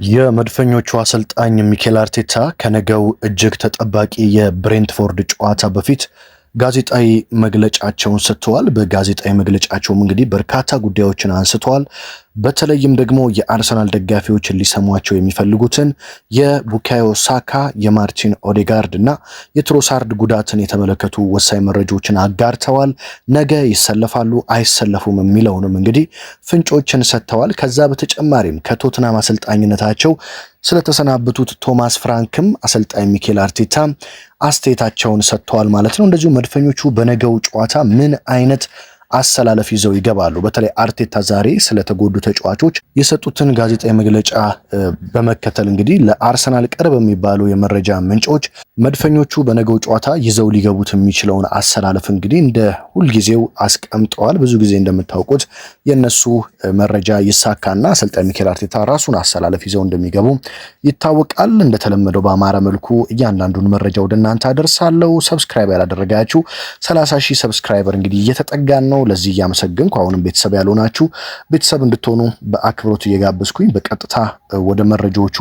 የመድፈኞቹ አሰልጣኝ ሚኬል አርቴታ ከነገው እጅግ ተጠባቂ የብሬንትፎርድ ጨዋታ በፊት ጋዜጣዊ መግለጫቸውን ሰጥተዋል። በጋዜጣዊ መግለጫቸውም እንግዲህ በርካታ ጉዳዮችን አንስተዋል። በተለይም ደግሞ የአርሰናል ደጋፊዎች ሊሰሟቸው የሚፈልጉትን የቡካዮ ሳካ፣ የማርቲን ኦዴጋርድ እና የትሮሳርድ ጉዳትን የተመለከቱ ወሳኝ መረጃዎችን አጋርተዋል። ነገ ይሰለፋሉ አይሰለፉም የሚለውንም እንግዲህ ፍንጮችን ሰጥተዋል። ከዛ በተጨማሪም ከቶትናም አሰልጣኝነታቸው ስለተሰናበቱት ቶማስ ፍራንክም አሰልጣኝ ሚኬል አርቴታ አስተያየታቸውን ሰጥተዋል ማለት ነው። እንደዚሁ መድፈኞቹ በነገው ጨዋታ ምን አይነት አሰላለፍ ይዘው ይገባሉ? በተለይ አርቴታ ዛሬ ስለተጎዱ ተጫዋቾች የሰጡትን ጋዜጣዊ መግለጫ በመከተል እንግዲህ ለአርሰናል ቅርብ የሚባሉ የመረጃ ምንጮች መድፈኞቹ በነገው ጨዋታ ይዘው ሊገቡት የሚችለውን አሰላለፍ እንግዲህ እንደ ሁልጊዜው አስቀምጠዋል። ብዙ ጊዜ እንደምታውቁት የነሱ መረጃ ይሳካና አሰልጣኝ ሚኬል አርቴታ ራሱን አሰላለፍ ይዘው እንደሚገቡ ይታወቃል። እንደተለመደው በአማረ መልኩ እያንዳንዱን መረጃ ወደ እናንተ አደርሳለሁ። ሰብስክራይብ ያላደረጋችሁ 30,000 ሰብስክራይበር እንግዲህ እየተጠጋን ነው። ለዚህ እያመሰግንኩ አሁንም ቤተሰብ ያልሆናችሁ ቤተሰብ እንድትሆኑ በአክብሮት እየጋበዝኩኝ በቀጥታ ወደ መረጃዎቹ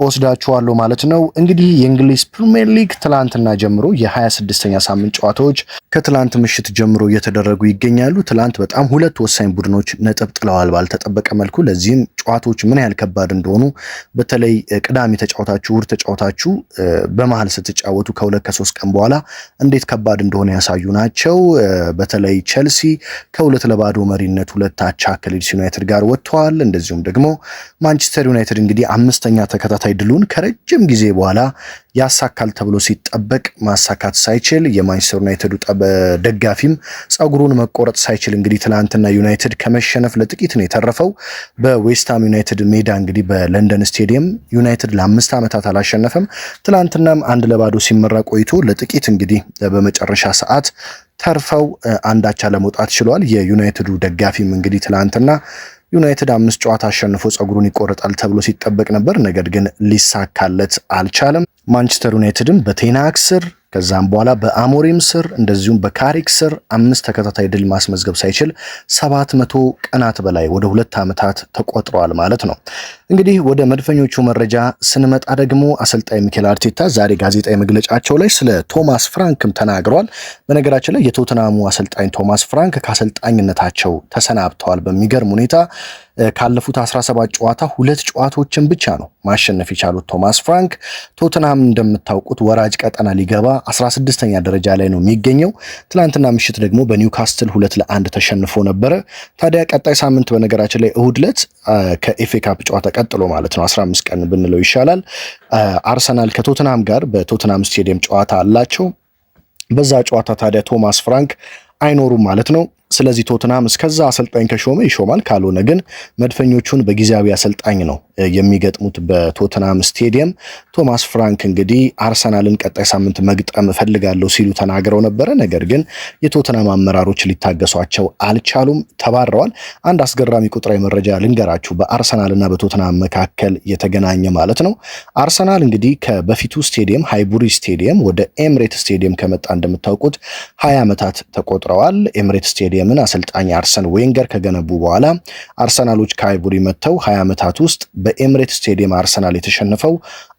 ወስዳችኋለሁ ማለት ነው። እንግዲህ የእንግሊዝ ፕሪሚየር ሊግ ትላንትና ጀምሮ የ26ኛ ሳምንት ጨዋታዎች ከትላንት ምሽት ጀምሮ እየተደረጉ ይገኛሉ። ትላንት በጣም ሁለት ወሳኝ ቡድኖች ነጥብ ጥለዋል ባልተጠበቀ መልኩ። ለዚህም ጨዋታዎች ምን ያህል ከባድ እንደሆኑ በተለይ ቅዳሜ ተጫወታችሁ እሑድ ተጫወታችሁ በመሃል ስትጫወቱ ከ2-3 ቀን በኋላ እንዴት ከባድ እንደሆነ ያሳዩ ናቸው። በተለይ ቼልሲ ከ2-0 መሪነት 2 አቻ ከሊድስ ዩናይትድ ጋር ወጥተዋል። እንደዚሁም ደግሞ ማንቸስተር ዩናይትድ እንግዲህ 5ኛ ተከታታይ ድሉን ከረጅም ጊዜ በኋላ ያሳካል ተብሎ ሲጠበቅ ማሳካት ሳይችል የማንቸስተር ዩናይትዱ ደጋፊም ጸጉሩን መቆረጥ ሳይችል እንግዲህ ትላንትና ዩናይትድ ከመሸነፍ ለጥቂት ነው የተረፈው። በዌስትሃም ዩናይትድ ሜዳ እንግዲህ በለንደን ስቴዲየም ዩናይትድ ለ5 ዓመታት አላሸነፈም። ትላንትናም 1-0 ሲመራ ቆይቶ ለጥቂት እንግዲህ በመጨረሻ ሰዓት ተርፈው አንዳቻ ለመውጣት ችሏል። የዩናይትዱ ደጋፊም እንግዲህ ትላንትና ዩናይትድ 5 ጨዋታ አሸንፎ ጸጉሩን ይቆረጣል ተብሎ ሲጠበቅ ነበር። ነገር ግን ሊሳካለት አልቻለም። ማንቸስተር ዩናይትድም በቴናክ ስር ከዛም በኋላ በአሞሪም ስር እንደዚሁም በካሪክ ስር 5 ተከታታይ ድል ማስመዝገብ ሳይችል 700 ቀናት በላይ ወደ 2 ዓመታት ተቆጥረዋል ማለት ነው። እንግዲህ ወደ መድፈኞቹ መረጃ ስንመጣ ደግሞ አሰልጣኝ ሚኬል አርቴታ ዛሬ ጋዜጣዊ መግለጫቸው ላይ ስለ ቶማስ ፍራንክም ተናግረዋል። በነገራችን ላይ የቶትናሙ አሰልጣኝ ቶማስ ፍራንክ ከአሰልጣኝነታቸው ተሰናብተዋል። በሚገርም ሁኔታ ካለፉት 17 ጨዋታ 2 ጨዋታዎችን ብቻ ነው ማሸነፍ የቻሉት ቶማስ ፍራንክ። ቶትናም እንደምታውቁት ወራጅ ቀጠና ሊገባ 16ኛ ደረጃ ላይ ነው የሚገኘው። ትላንትና ምሽት ደግሞ በኒውካስትል 2-1 ተሸንፎ ነበረ። ታዲያ ቀጣይ ሳምንት በነገራችን ላይ እሁድ ዕለት ከኤፍኤ ካፕ ጨዋታ ቀጥሎ ማለት ነው 15 ቀን ብንለው ይሻላል አርሰናል ከቶትናም ጋር በቶትናም ስቴዲየም ጨዋታ አላቸው። በዛ ጨዋታ ታዲያ ቶማስ ፍራንክ አይኖሩም ማለት ነው። ስለዚህ ቶትናም እስከዛ አሰልጣኝ ከሾመ ይሾማል፣ ካልሆነ ግን መድፈኞቹን በጊዜያዊ አሰልጣኝ ነው የሚገጥሙት በቶትናም ስቴዲየም። ቶማስ ፍራንክ እንግዲህ አርሰናልን ቀጣይ ሳምንት መግጠም እፈልጋለሁ ሲሉ ተናግረው ነበረ። ነገር ግን የቶትናም አመራሮች ሊታገሷቸው አልቻሉም፣ ተባረዋል። አንድ አስገራሚ ቁጥራዊ መረጃ ልንገራችሁ በአርሰናልና በቶትናም መካከል የተገናኘ ማለት ነው። አርሰናል እንግዲህ ከበፊቱ ስቴዲየም ሃይቡሪ ስቴዲየም ወደ ኤምሬት ስቴዲየም ከመጣ እንደምታውቁት 20 ዓመታት ተቆጥረዋል። ኤምሬት ስቴዲየምን አሰልጣኝ አርሰን ዌንገር ከገነቡ በኋላ አርሰናሎች ከሃይቡሪ መጥተው 20 ዓመታት ውስጥ በኤምሬት ስቴዲየም አርሰናል የተሸነፈው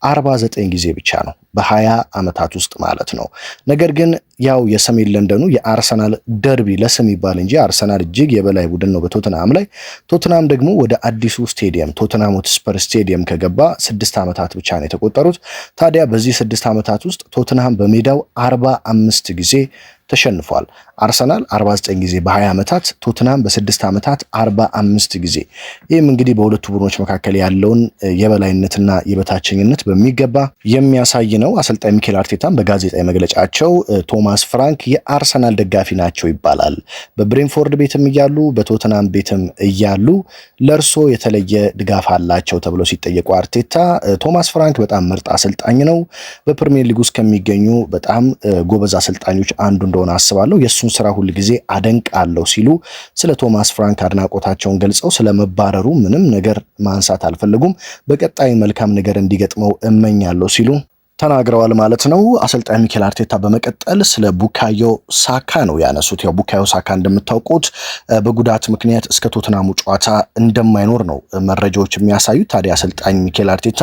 49 ጊዜ ብቻ ነው በ20 ዓመታት ውስጥ ማለት ነው። ነገር ግን ያው የሰሜን ለንደኑ የአርሰናል ደርቢ ለስም ይባል እንጂ አርሰናል እጅግ የበላይ ቡድን ነው በቶትናም ላይ። ቶትናም ደግሞ ወደ አዲሱ ስቴዲየም ቶትናም ሆትስፐር ስቴዲየም ከገባ 6 ዓመታት ብቻ ነው የተቆጠሩት። ታዲያ በዚህ 6 ዓመታት ውስጥ ቶትናም በሜዳው 45 ጊዜ ተሸንፏል። አርሰናል 49 ጊዜ በ20 ዓመታት፣ ቶትናም በ6 ዓመታት 45 ጊዜ። ይህም እንግዲህ በሁለቱ ቡድኖች መካከል ያለውን የበላይነትና የበታችኝነት በሚገባ የሚያሳይ ነው። አሰልጣኝ ሚኬል አርቴታም በጋዜጣዊ መግለጫቸው ቶማስ ፍራንክ የአርሰናል ደጋፊ ናቸው ይባላል። በብሬንፎርድ ቤትም እያሉ በቶትናም ቤትም እያሉ ለእርሶ የተለየ ድጋፍ አላቸው ተብሎ ሲጠየቁ አርቴታ ቶማስ ፍራንክ በጣም ምርጥ አሰልጣኝ ነው፣ በፕሪሚየር ሊግ ውስጥ ከሚገኙ በጣም ጎበዝ አሰልጣኞች አንዱ እንደሆነ አስባለሁ፣ የእሱን ስራ ሁል ጊዜ አደንቃለሁ ሲሉ ስለ ቶማስ ፍራንክ አድናቆታቸውን ገልጸው ስለመባረሩ ምንም ነገር ማንሳት አልፈለጉም። በቀጣይ መልካም ነገር እንዲገጥመው እመኛለሁ ሲሉ ተናግረዋል ማለት ነው አሰልጣኝ ሚኬል አርቴታ። በመቀጠል ስለ ቡካዮ ሳካ ነው ያነሱት። ያው ቡካዮ ሳካ እንደምታውቁት በጉዳት ምክንያት እስከ ቶትናሙ ጨዋታ እንደማይኖር ነው መረጃዎች የሚያሳዩት። ታዲያ አሰልጣኝ ሚኬል አርቴታ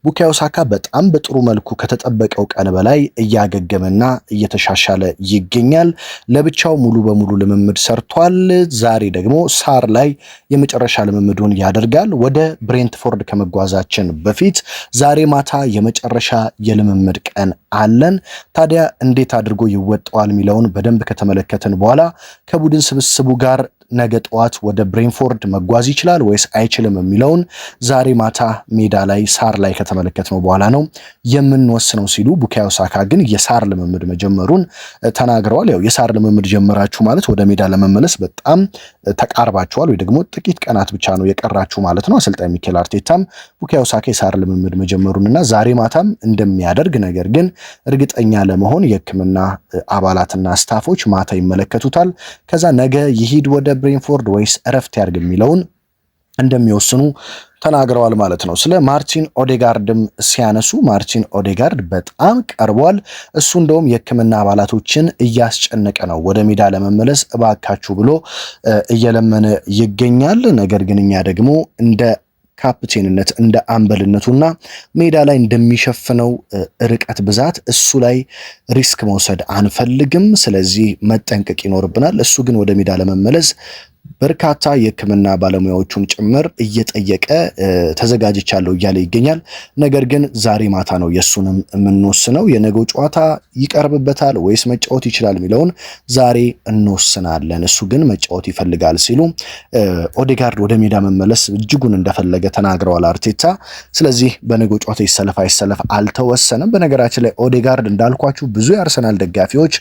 ቡካዮ ሳካ በጣም በጥሩ መልኩ ከተጠበቀው ቀን በላይ እያገገመና እየተሻሻለ ይገኛል። ለብቻው ሙሉ በሙሉ ልምምድ ሰርቷል። ዛሬ ደግሞ ሳር ላይ የመጨረሻ ልምምዱን ያደርጋል። ወደ ብሬንትፎርድ ከመጓዛችን በፊት ዛሬ ማታ የመጨረሻ የልምምድ ቀን አለን። ታዲያ እንዴት አድርጎ ይወጣዋል የሚለውን በደንብ ከተመለከትን በኋላ ከቡድን ስብስቡ ጋር ነገ ጠዋት ወደ ብሬንፎርድ መጓዝ ይችላል ወይስ አይችልም የሚለውን ዛሬ ማታ ሜዳ ላይ ሳር ላይ ከተመለከትነው በኋላ ነው የምንወስነው ሲሉ ቡካዮ ሳካ ግን የሳር ልምምድ መጀመሩን ተናግረዋል። ያው የሳር ልምምድ ጀመራችሁ ማለት ወደ ሜዳ ለመመለስ በጣም ተቃርባችኋል ወይ ደግሞ ጥቂት ቀናት ብቻ ነው የቀራችሁ ማለት ነው። አሰልጣኝ ሚኬል አርቴታም ቡካዮ ሳካ የሳር ልምምድ መጀመሩንና ዛሬ ማታም እንደሚያደርግ ነገር ግን እርግጠኛ ለመሆን የሕክምና አባላትና ስታፎች ማታ ይመለከቱታል። ከዛ ነገ ይሂድ ወደ ብሬንፎርድ ወይስ እረፍት ያድርግ የሚለውን እንደሚወስኑ ተናግረዋል ማለት ነው። ስለ ማርቲን ኦዴጋርድም ሲያነሱ ማርቲን ኦዴጋርድ በጣም ቀርቧል። እሱ እንደውም የሕክምና አባላቶችን እያስጨነቀ ነው ወደ ሜዳ ለመመለስ እባካችሁ ብሎ እየለመነ ይገኛል። ነገር ግን እኛ ደግሞ እንደ ካፕቴንነት እንደ አምበልነቱና ሜዳ ላይ እንደሚሸፍነው ርቀት ብዛት እሱ ላይ ሪስክ መውሰድ አንፈልግም። ስለዚህ መጠንቀቅ ይኖርብናል። እሱ ግን ወደ ሜዳ ለመመለስ በርካታ የሕክምና ባለሙያዎቹን ጭምር እየጠየቀ ተዘጋጅቻለሁ እያለ ይገኛል። ነገር ግን ዛሬ ማታ ነው የሱንም የምንወስነው። የነገው ጨዋታ ይቀርብበታል ወይስ መጫወት ይችላል የሚለውን ዛሬ እንወስናለን። እሱ ግን መጫወት ይፈልጋል ሲሉ ኦዴጋርድ ወደ ሜዳ መመለስ እጅጉን እንደፈለገ ተናግረዋል አርቴታ። ስለዚህ በነገው ጨዋታ ይሰለፍ አይሰለፍ አልተወሰነም። በነገራችን ላይ ኦዴጋርድ እንዳልኳችሁ ብዙ የአርሰናል ደጋፊዎች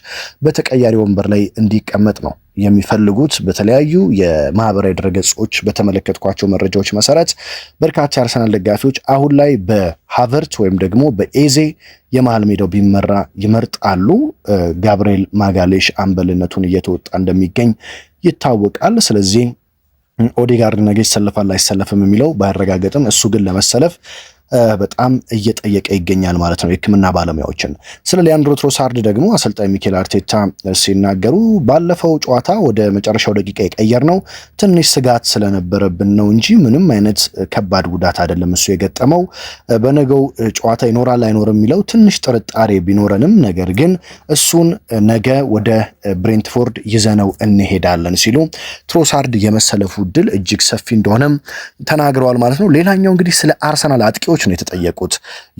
በተቀያሪ ወንበር ላይ እንዲቀመጥ ነው የሚፈልጉት። በተለያዩ የማህበራዊ ድረገጾች በተመለከትኳቸው መረጃዎች መሰረት በርካታ የአርሰናል ደጋፊዎች አሁን ላይ በሃቨርት ወይም ደግሞ በኤዜ የመሃል ሜዳው ቢመራ ይመርጣሉ። ጋብርኤል ማጋሌሽ አምበልነቱን እየተወጣ እንደሚገኝ ይታወቃል። ስለዚህ ኦዴጋርድ ነገ ይሰለፋል አይሰለፍም የሚለው ባይረጋገጥም እሱ ግን ለመሰለፍ በጣም እየጠየቀ ይገኛል ማለት ነው የሕክምና ባለሙያዎችን። ስለ ሊያንድሮ ትሮሳርድ ደግሞ አሰልጣኝ ሚኬል አርቴታ ሲናገሩ ባለፈው ጨዋታ ወደ መጨረሻው ደቂቃ የቀየርነው ትንሽ ስጋት ስለነበረብን ነው እንጂ ምንም አይነት ከባድ ጉዳት አይደለም እሱ የገጠመው። በነገው ጨዋታ ይኖራል አይኖርም የሚለው ትንሽ ጥርጣሬ ቢኖረንም ነገር ግን እሱን ነገ ወደ ብሬንትፎርድ ይዘነው እንሄዳለን ሲሉ ትሮሳርድ የመሰለፉ ድል እጅግ ሰፊ እንደሆነም ተናግረዋል ማለት ነው። ሌላኛው እንግዲህ ስለ አርሰናል አጥቂዎች ነው የተጠየቁት።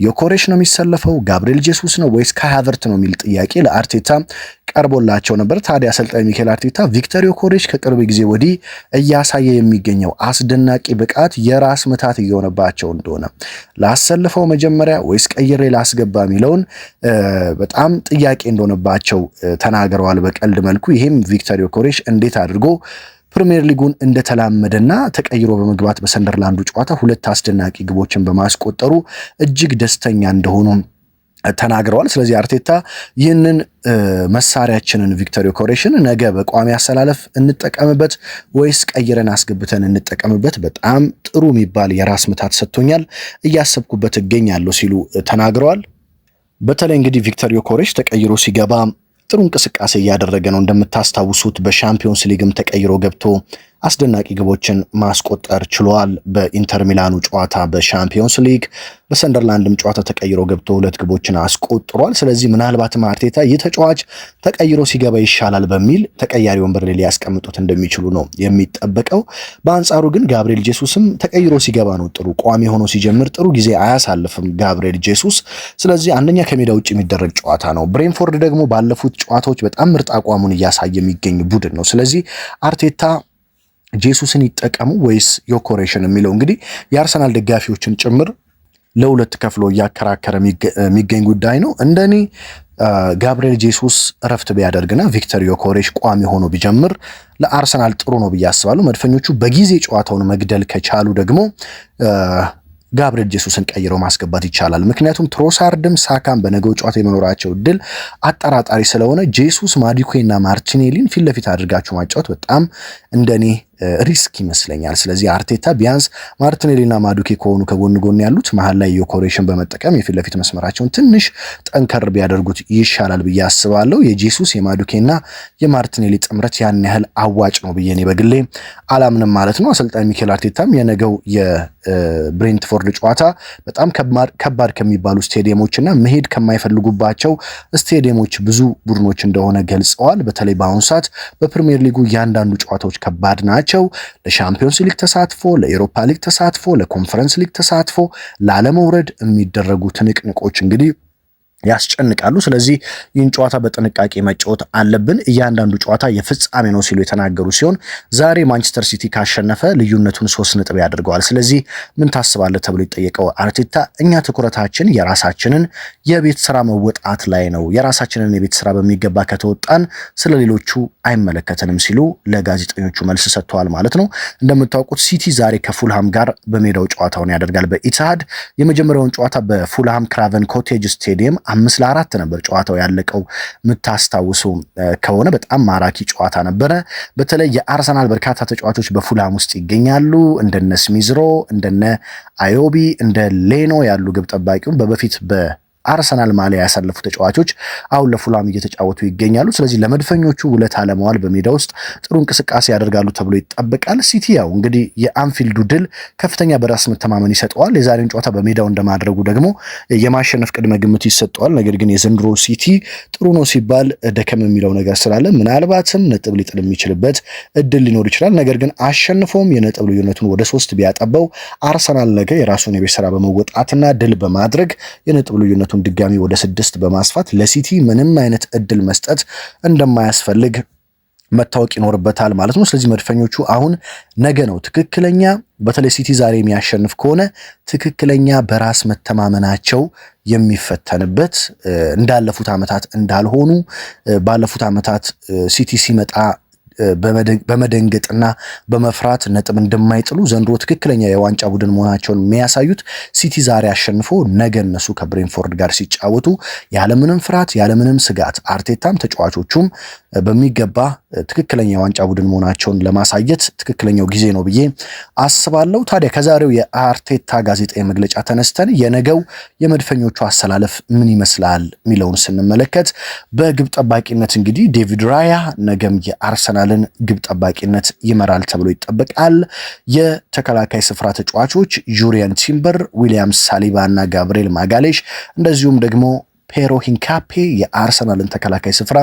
ዮኮሬሽ ነው የሚሰለፈው፣ ጋብሪኤል ጄሱስ ነው ወይስ ካይ ሃቨርትዝ ነው የሚል ጥያቄ ለአርቴታ ቀርቦላቸው ነበር። ታዲያ አሰልጣኝ ሚኬል አርቴታ ቪክተር ዮኮሬሽ ከቅርብ ጊዜ ወዲህ እያሳየ የሚገኘው አስደናቂ ብቃት የራስ ምታት እየሆነባቸው እንደሆነ ላሰልፈው መጀመሪያ ወይስ ቀይሬ ላስገባ የሚለውን በጣም ጥያቄ እንደሆነባቸው ተናግረዋል በቀልድ መልኩ። ይሄም ቪክተር ዮኮሬሽ እንዴት አድርጎ ፕሪሚየር ሊጉን እንደተላመደና ተቀይሮ በመግባት በሰንደርላንዱ ጨዋታ ሁለት አስደናቂ ግቦችን በማስቆጠሩ እጅግ ደስተኛ እንደሆኑ ተናግረዋል። ስለዚህ አርቴታ ይህንን መሳሪያችንን ቪክተር ዮኮሬሽን ነገ በቋሚ አሰላለፍ እንጠቀምበት ወይስ ቀይረን አስገብተን እንጠቀምበት፣ በጣም ጥሩ የሚባል የራስ ምታት ሰጥቶኛል፣ እያሰብኩበት እገኛለሁ ሲሉ ተናግረዋል። በተለይ እንግዲህ ቪክተር ዮኮሬሽ ተቀይሮ ሲገባ ጥሩ እንቅስቃሴ እያደረገ ነው። እንደምታስታውሱት በሻምፒዮንስ ሊግም ተቀይሮ ገብቶ አስደናቂ ግቦችን ማስቆጠር ችሏል። በኢንተር ሚላኑ ጨዋታ በሻምፒዮንስ ሊግ፣ በሰንደርላንድም ጨዋታ ተቀይሮ ገብቶ 2 ግቦችን አስቆጥሯል። ስለዚህ ምናልባትም አርቴታ ይህ ተጫዋች ተቀይሮ ሲገባ ይሻላል በሚል ተቀያሪ ወንበር ላይ ሊያስቀምጡት እንደሚችሉ ነው የሚጠበቀው። በአንጻሩ ግን ጋብሪኤል ጄሱስም ተቀይሮ ሲገባ ነው ጥሩ፣ ቋሚ ሆኖ ሲጀምር ጥሩ ጊዜ አያሳልፍም ጋብሪኤል ጄሱስ። ስለዚህ አንደኛ ከሜዳ ውጭ የሚደረግ ጨዋታ ነው። ብሬንፎርድ ደግሞ ባለፉት ጨዋታዎች በጣም ምርጥ አቋሙን እያሳየ የሚገኝ ቡድን ነው። ስለዚህ አርቴታ ጄሱስን ይጠቀሙ ወይስ ዮኮሬሽን የሚለው እንግዲህ የአርሰናል ደጋፊዎችን ጭምር ለሁለት ከፍሎ እያከራከረ የሚገኝ ጉዳይ ነው። እንደኔ ጋብሪኤል ጄሱስ እረፍት ቢያደርግና ቪክተር ዮኮሬሽ ቋሚ ሆኖ ቢጀምር ለአርሰናል ጥሩ ነው ብዬ አስባለሁ። መድፈኞቹ በጊዜ ጨዋታውን መግደል ከቻሉ ደግሞ ጋብሪኤል ጄሱስን ቀይረው ማስገባት ይቻላል። ምክንያቱም ትሮሳርድም ሳካም በነገው ጨዋታ የመኖራቸው እድል አጠራጣሪ ስለሆነ ጄሱስ፣ ማዲኩዌና ማርቲኔሊን ፊት ለፊት አድርጋችሁ ማጫወት በጣም እንደኔ ሪስክ ይመስለኛል። ስለዚህ አርቴታ ቢያንስ ማርቲኔሊና ማዱኬ ከሆኑ ከጎን ጎን ያሉት መሀል ላይ ዮኬሬሽን በመጠቀም የፊት ለፊት መስመራቸውን ትንሽ ጠንከር ቢያደርጉት ይሻላል ብዬ አስባለሁ። የጄሱስ የማዱኬና የማርቲኔሊ ጥምረት ያን ያህል አዋጭ ነው ብዬ እኔ በግሌ አላምንም ማለት ነው። አሰልጣኝ ሚኬል አርቴታም የነገው የብሬንትፎርድ ጨዋታ በጣም ከባድ ከሚባሉ ስቴዲየሞችና መሄድ ከማይፈልጉባቸው ስቴዲየሞች ብዙ ቡድኖች እንደሆነ ገልጸዋል። በተለይ በአሁኑ ሰዓት በፕሪሚየር ሊጉ እያንዳንዱ ጨዋታዎች ከባድ ናቸው። ለሻምፒዮንስ ሊግ ተሳትፎ፣ ለኤሮፓ ሊግ ተሳትፎ፣ ለኮንፈረንስ ሊግ ተሳትፎ፣ ላለመውረድ የሚደረጉ ትንቅንቆች እንግዲህ ያስጨንቃሉ። ስለዚህ ይህን ጨዋታ በጥንቃቄ መጫወት አለብን። እያንዳንዱ ጨዋታ የፍጻሜ ነው ሲሉ የተናገሩ ሲሆን ዛሬ ማንቸስተር ሲቲ ካሸነፈ ልዩነቱን 3 ነጥብ ያደርገዋል። ስለዚህ ምን ታስባለህ ተብሎ ይጠየቀው አርቴታ እኛ ትኩረታችን የራሳችንን የቤት ስራ መወጣት ላይ ነው፣ የራሳችንን የቤት ስራ በሚገባ ከተወጣን ስለሌሎቹ አይመለከተንም ሲሉ ለጋዜጠኞቹ መልስ ሰጥተዋል ማለት ነው። እንደምታውቁት ሲቲ ዛሬ ከፉልሃም ጋር በሜዳው ጨዋታውን ያደርጋል በኢትሃድ። የመጀመሪያውን ጨዋታ በፉልሃም ክራቨን ኮቴጅ ስቴዲየም 5-4 ነበር ጨዋታው ያለቀው። የምታስታውሱ ከሆነ በጣም ማራኪ ጨዋታ ነበረ። በተለይ የአርሰናል በርካታ ተጫዋቾች በፉልሃም ውስጥ ይገኛሉ። እንደነ ስሚዝሮ፣ እንደነ አዮቢ፣ እንደ ሌኖ ያሉ ግብ ጠባቂውን በፊት አርሰናል ማሊያ ያሳለፉ ተጫዋቾች አሁን ለፉልሃም እየተጫወቱ ይገኛሉ። ስለዚህ ለመድፈኞቹ ውለታ ለመዋል በሜዳ ውስጥ ጥሩ እንቅስቃሴ ያደርጋሉ ተብሎ ይጠበቃል። ሲቲ ያው እንግዲህ የአንፊልዱ ድል ከፍተኛ በራስ መተማመን ይሰጠዋል። የዛሬውን ጨዋታ በሜዳው እንደማድረጉ ደግሞ የማሸነፍ ቅድመ ግምት ይሰጠዋል። ነገር ግን የዘንድሮ ሲቲ ጥሩ ነው ሲባል ደከም የሚለው ነገር ስላለ ምናልባትም ነጥብ ሊጥል የሚችልበት እድል ሊኖር ይችላል። ነገር ግን አሸንፎም የነጥብ ልዩነቱን ወደ 3 ቢያጠባው አርሰናል ነገ የራሱን የቤት ስራ በመወጣትና ድል በማድረግ የነጥብ ልዩነቱ ድጋሚ ወደ 6 በማስፋት ለሲቲ ምንም አይነት እድል መስጠት እንደማያስፈልግ መታወቅ ይኖርበታል ማለት ነው። ስለዚህ መድፈኞቹ አሁን ነገ ነው ትክክለኛ በተለይ ሲቲ ዛሬ የሚያሸንፍ ከሆነ ትክክለኛ በራስ መተማመናቸው የሚፈተንበት እንዳለፉት ዓመታት እንዳልሆኑ ባለፉት ዓመታት ሲቲ ሲመጣ በመደንገጥና በመፍራት ነጥብ እንደማይጥሉ ዘንድሮ ትክክለኛ የዋንጫ ቡድን መሆናቸውን የሚያሳዩት ሲቲ ዛሬ አሸንፎ ነገ እነሱ ከብሬንፎርድ ጋር ሲጫወቱ ያለምንም ፍርሃት ያለምንም ስጋት አርቴታም ተጫዋቾቹም በሚገባ ትክክለኛ የዋንጫ ቡድን መሆናቸውን ለማሳየት ትክክለኛው ጊዜ ነው ብዬ አስባለሁ። ታዲያ ከዛሬው የአርቴታ ጋዜጣዊ መግለጫ ተነስተን የነገው የመድፈኞቹ አሰላለፍ ምን ይመስላል የሚለውን ስንመለከት በግብ ጠባቂነት እንግዲህ ዴቪድ ራያ ነገም የአርሰናልን ግብ ጠባቂነት ይመራል ተብሎ ይጠበቃል። የተከላካይ ስፍራ ተጫዋቾች ጁሪየን ቲምበር፣ ዊሊያም ሳሊባ እና ጋብሪኤል ማጋሌሽ እንደዚሁም ደግሞ ፔሮ ሂንካፔ የአርሰናልን ተከላካይ ስፍራ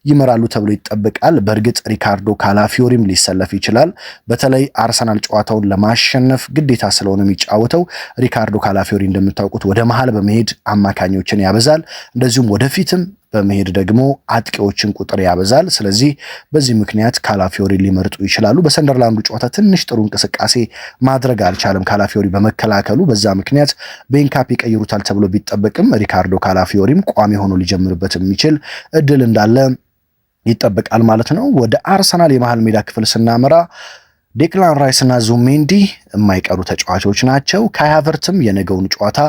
ይመራሉ ተብሎ ይጠበቃል። በእርግጥ ሪካርዶ ካላፊዮሪም ሊሰለፍ ይችላል። በተለይ አርሰናል ጨዋታውን ለማሸነፍ ግዴታ ስለሆነ የሚጫወተው ሪካርዶ ካላፊዮሪ እንደምታውቁት ወደ መሃል በመሄድ አማካኞችን ያበዛል፣ እንደዚሁም ወደፊትም በመሄድ ደግሞ አጥቂዎችን ቁጥር ያበዛል። ስለዚህ በዚህ ምክንያት ካላፊዮሪ ሊመርጡ ይችላሉ። በሰንደርላንዱ ጨዋታ ትንሽ ጥሩ እንቅስቃሴ ማድረግ አልቻለም ካላፊዮሪ በመከላከሉ። በዛ ምክንያት በሂንካፔ ይቀይሩታል ተብሎ ቢጠበቅም ሪካርዶ ካላፊዮሪም ቋሚ ሆኖ ሊጀምርበት የሚችል እድል እንዳለ ይጠበቃል ማለት ነው። ወደ አርሰናል የመሃል ሜዳ ክፍል ስናመራ ዴክላን ራይስ እና ዙሜንዲ የማይቀሩ ተጫዋቾች ናቸው። ካይ ሃቨርትም የነገውን ጨዋታ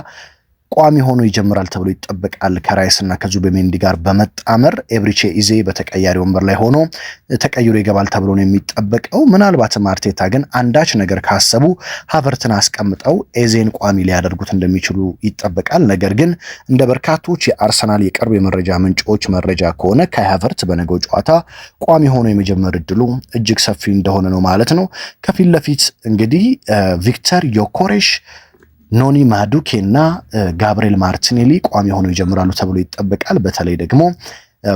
ቋሚ ሆኖ ይጀምራል ተብሎ ይጠበቃል። ከራይስ እና ከዙቤሜንዲ ጋር በመጣመር ኤብሪቼ ኢዜ በተቀያሪ ወንበር ላይ ሆኖ ተቀይሮ ይገባል ተብሎ ነው የሚጠበቀው። ምናልባትም አርቴታ ግን አንዳች ነገር ካሰቡ ሃቨርትን አስቀምጠው ኤዜን ቋሚ ሊያደርጉት እንደሚችሉ ይጠበቃል። ነገር ግን እንደ በርካቶች የአርሰናል የቅርብ የመረጃ ምንጮች መረጃ ከሆነ ካይ ሃቨርት በነገው ጨዋታ ቋሚ ሆኖ የመጀመር እድሉ እጅግ ሰፊ እንደሆነ ነው ማለት ነው። ከፊት ለፊት እንግዲህ ቪክተር ዮኬሬሽ፣ ኖኒ ማዱኬ እና ጋብሪኤል ማርቲኔሊ ቋሚ ሆነው ይጀምራሉ ተብሎ ይጠበቃል። በተለይ ደግሞ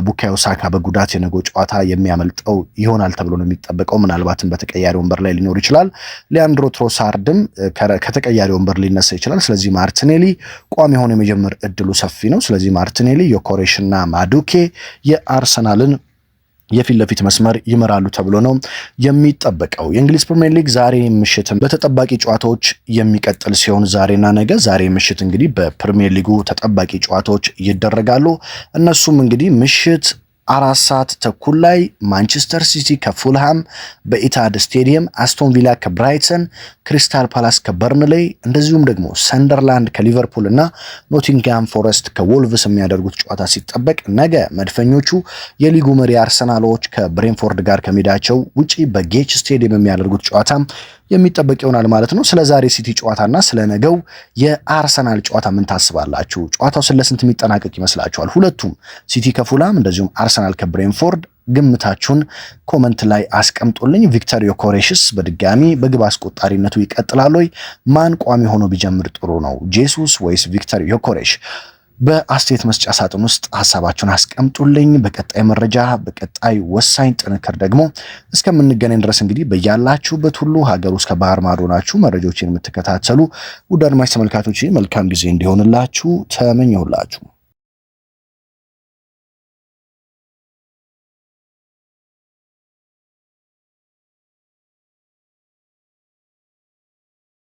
ቡካዮ ሳካ በጉዳት የነገው ጨዋታ የሚያመልጠው ይሆናል ተብሎ ነው የሚጠበቀው። ምናልባትም በተቀያሪ ወንበር ላይ ሊኖር ይችላል። ሊያንድሮ ትሮሳርድም ከተቀያሪ ወንበር ሊነሳ ይችላል። ስለዚህ ማርቲኔሊ ቋሚ ሆኖ የመጀመር እድሉ ሰፊ ነው። ስለዚህ ማርቲኔሊ፣ ዮኬሬሽ እና ማዱኬ የአርሰናልን የፊት ለፊት መስመር ይመራሉ ተብሎ ነው የሚጠበቀው። የእንግሊዝ ፕሪሚየር ሊግ ዛሬ ምሽትም በተጠባቂ ጨዋታዎች የሚቀጥል ሲሆን ዛሬና ነገ ዛሬ ምሽት እንግዲህ በፕሪሚየር ሊጉ ተጠባቂ ጨዋታዎች ይደረጋሉ። እነሱም እንግዲህ ምሽት 4 ሰዓት ተኩል ላይ ማንቸስተር ሲቲ ከፉልሃም በኢታድ ስቴዲየም፣ አስቶን ቪላ ከብራይተን፣ ክሪስታል ፓላስ ከበርንሌይ እንደዚሁም ደግሞ ሰንደርላንድ ከሊቨርፑል እና ኖቲንግሃም ፎረስት ከወልቭስ የሚያደርጉት ጨዋታ ሲጠበቅ ነገ መድፈኞቹ የሊጉ መሪ አርሰናሎች ከብሬንፎርድ ጋር ከሜዳቸው ውጪ በጌች ስቴዲየም የሚያደርጉት ጨዋታ የሚጠበቅ ይሆናል ማለት ነው። ስለ ዛሬ ሲቲ ጨዋታና ስለ ነገው የአርሰናል ጨዋታ ምን ታስባላችሁ? ጨዋታው ስለ ስንት የሚጠናቀቅ ይመስላችኋል? ሁለቱም ሲቲ ከፉላም እንደዚሁም አርሰናል ከብሬንፎርድ ግምታችሁን ኮመንት ላይ አስቀምጡልኝ። ቪክተር ዮኬሬሽስ በድጋሚ በግብ አስቆጣሪነቱ ይቀጥላል ወይ? ማን ቋሚ ሆኖ ቢጀምር ጥሩ ነው? ጄሱስ ወይስ ቪክተር ዮኬሬሽ? በአስተያየት መስጫ ሳጥን ውስጥ ሐሳባችሁን አስቀምጡልኝ። በቀጣይ መረጃ በቀጣይ ወሳኝ ጥንክር ደግሞ እስከምንገናኝ ድረስ እንግዲህ በያላችሁበት ሁሉ ሀገር ውስጥ ከባህር ማዶ ናችሁ መረጃዎችን የምትከታተሉ ውድ አድማጭ ተመልካቾች መልካም ጊዜ እንዲሆንላችሁ ተመኘሁላችሁ።